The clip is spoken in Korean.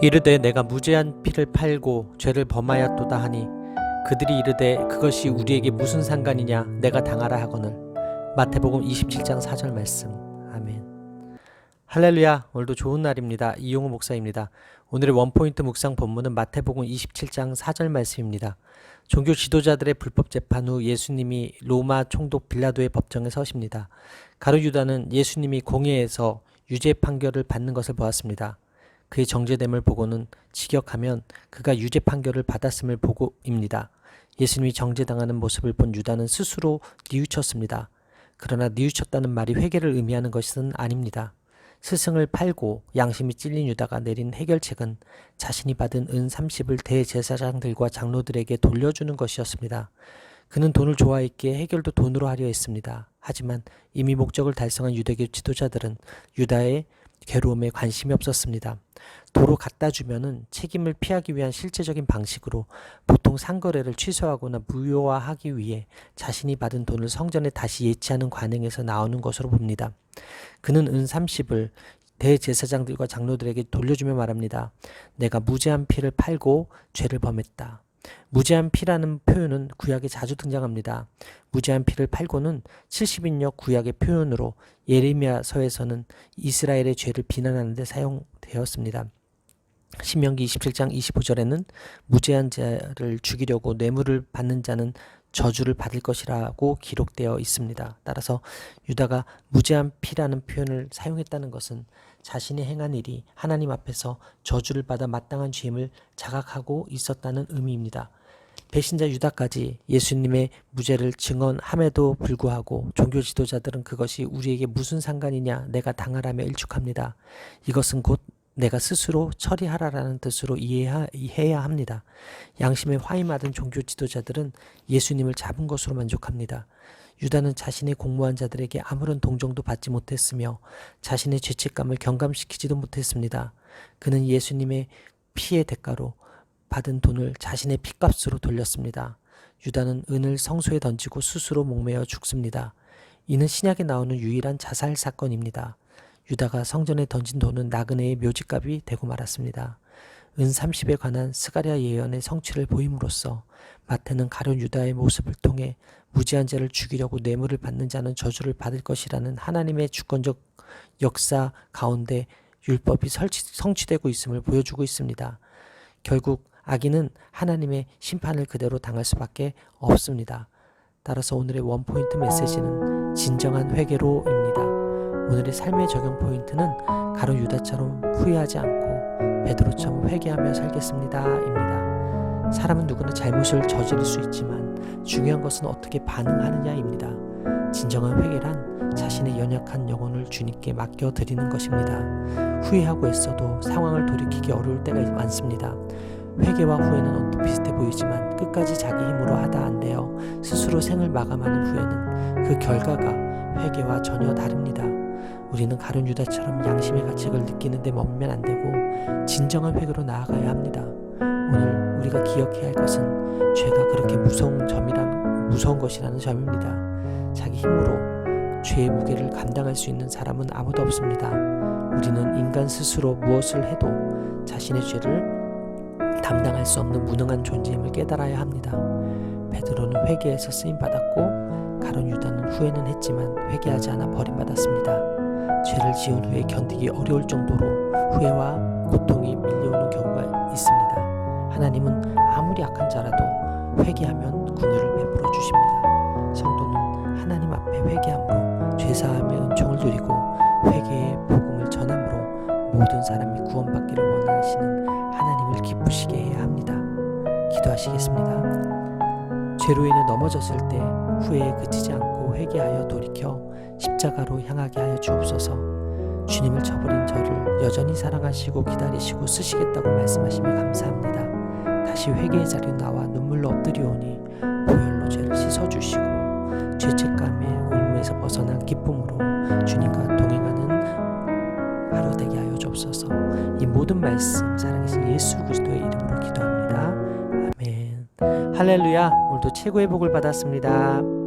이르되 내가 무죄한 피를 팔고 죄를 범하였도다 하니 그들이 이르되 그것이 우리에게 무슨 상관이냐 내가 당하라 하거늘. 마태복음 27장 4절 말씀. 아멘. 할렐루야. 오늘도 좋은 날입니다. 이용호 목사입니다. 오늘의 원포인트 묵상 본문은 마태복음 27장 4절 말씀입니다. 종교 지도자들의 불법 재판 후 예수님이 로마 총독 빌라도의 법정에 서십니다. 가룟 유다는 예수님이 공회에서 유죄 판결을 받는 것을 보았습니다. 그의 정죄됨을 보고는 직역하면 그가 유죄 판결을 받았음을 보고입니다. 예수님이 정죄당하는 모습을 본 유다는 스스로 뉘우쳤습니다. 그러나 뉘우쳤다는 말이 회개를 의미하는 것은 아닙니다. 스승을 팔고 양심이 찔린 유다가 내린 해결책은 자신이 받은 은 30을 대제사장들과 장로들에게 돌려주는 것이었습니다. 그는 돈을 좋아했기에 해결도 돈으로 하려 했습니다. 하지만 이미 목적을 달성한 유대교 지도자들은 유다의 괴로움에 관심이 없었습니다. 도로 갖다 주면은 책임을 피하기 위한 실제적인 방식으로 보통 상거래를 취소하거나 무효화하기 위해 자신이 받은 돈을 성전에 다시 예치하는 관행에서 나오는 것으로 봅니다. 그는 은 30을 대제사장들과 장로들에게 돌려주며 말합니다. 내가 무죄한 피를 팔고 죄를 범했다. 무죄한 피라는 표현은 구약에 자주 등장합니다. 무죄한 피를 팔고는 70인역 구약의 표현으로 예레미야서에서는 이스라엘의 죄를 비난하는 데 사용되었습니다. 신명기 27장 25절에는 무죄한 자를 죽이려고 뇌물을 받는 자는 저주를 받을 것이라고 기록되어 있습니다. 따라서 유다가 무죄한 피라는 표현을 사용했다는 것은 자신이 행한 일이 하나님 앞에서 저주를 받아 마땅한 죄임을 자각하고 있었다는 의미입니다. 배신자 유다까지 예수님의 무죄를 증언함에도 불구하고 종교 지도자들은 그것이 우리에게 무슨 상관이냐 내가 당하라며 일축합니다. 이것은 곧 내가 스스로 처리하라라는 뜻으로 이해해야 합니다. 양심에 화임하던 종교 지도자들은 예수님을 잡은 것으로 만족합니다. 유다는 자신의 공모한 자들에게 아무런 동정도 받지 못했으며 자신의 죄책감을 경감시키지도 못했습니다. 그는 예수님의 피의 대가로 받은 돈을 자신의 핏값으로 돌렸습니다. 유다는 은을 성소에 던지고 스스로 목매어 죽습니다. 이는 신약에 나오는 유일한 자살 사건입니다. 유다가 성전에 던진 돈은 나그네의 묘지값이 되고 말았습니다. 은 30에 관한 스가랴 예언의 성취를 보임으로써 마태는 가룟 유다의 모습을 통해 무지한 자를 죽이려고 뇌물을 받는 자는 저주를 받을 것이라는 하나님의 주권적 역사 가운데 율법이 성취되고 있음을 보여주고 있습니다. 결국 악인은 하나님의 심판을 그대로 당할 수밖에 없습니다. 따라서 오늘의 원포인트 메시지는 진정한 회개로입니다. 오늘의 삶의 적용 포인트는 가룟 유다처럼 후회하지 않고 베드로처럼 회개하며 살겠습니다. 사람은 누구나 잘못을 저지를 수 있지만 중요한 것은 어떻게 반응하느냐입니다. 진정한 회개란 자신의 연약한 영혼을 주님께 맡겨드리는 것입니다. 후회하고 애써도 상황을 돌이키기 어려울 때가 많습니다. 회개와 후회는 언뜻 비슷해 보이지만 끝까지 자기 힘으로 하다 안 되어 스스로 생을 마감하는 후에는 그 결과가 회개와 전혀 다릅니다. 우리는 가룟 유다처럼 양심의 가책을 느끼는 데 머물면 안 되고 진정한 회개로 나아가야 합니다. 오늘 우리가 기억해야 할 것은 죄가 그렇게 무서운 것이라는 점입니다. 자기 힘으로 죄의 무게를 감당할 수 있는 사람은 아무도 없습니다. 우리는 인간 스스로 무엇을 해도 자신의 죄를 감당할 수 없는 무능한 존재임을 깨달아야 합니다. 베드로는 회개해서 쓰임받았고 가룟 유다는 후회는 했지만 회개하지 않아 버림받았습니다. 죄를 지은 후에 견디기 어려울 정도로 후회와 고통이 밀려오는 경우가 있습니다. 하나님은 아무리 악한 자라도 회개하면 긍휼을 베풀어 주십니다. 성도는 하나님 앞에 회개함으로 죄사함의 은총을 누리고 회개의 복음을 전함으로 모든 사람이 구원받기를 원하시는 하나님을 기쁘시게 해야 합니다. 기도하시겠습니다. 죄로 인해 넘어졌을 때 후회에 그치지 않고 회개하여 돌이켜 십자가로 향하게 하여 주옵소서. 주님을 저버린 저를 여전히 사랑하시고 기다리시고 쓰시겠다고 말씀하시며 감사합니다. 다시 회개의 자리에 나와 눈물로 엎드리오니 보혈로 죄를 씻어주시고 죄책감의 올무에서 벗어난 기쁨으로 주님과 동행하는 하루 되게 하여 주옵소서. 이 모든 말씀 살아계신 예수 그리스도의 이름으로 기도합니다. 아멘. 할렐루야. 오늘도 최고의 복을 받았습니다.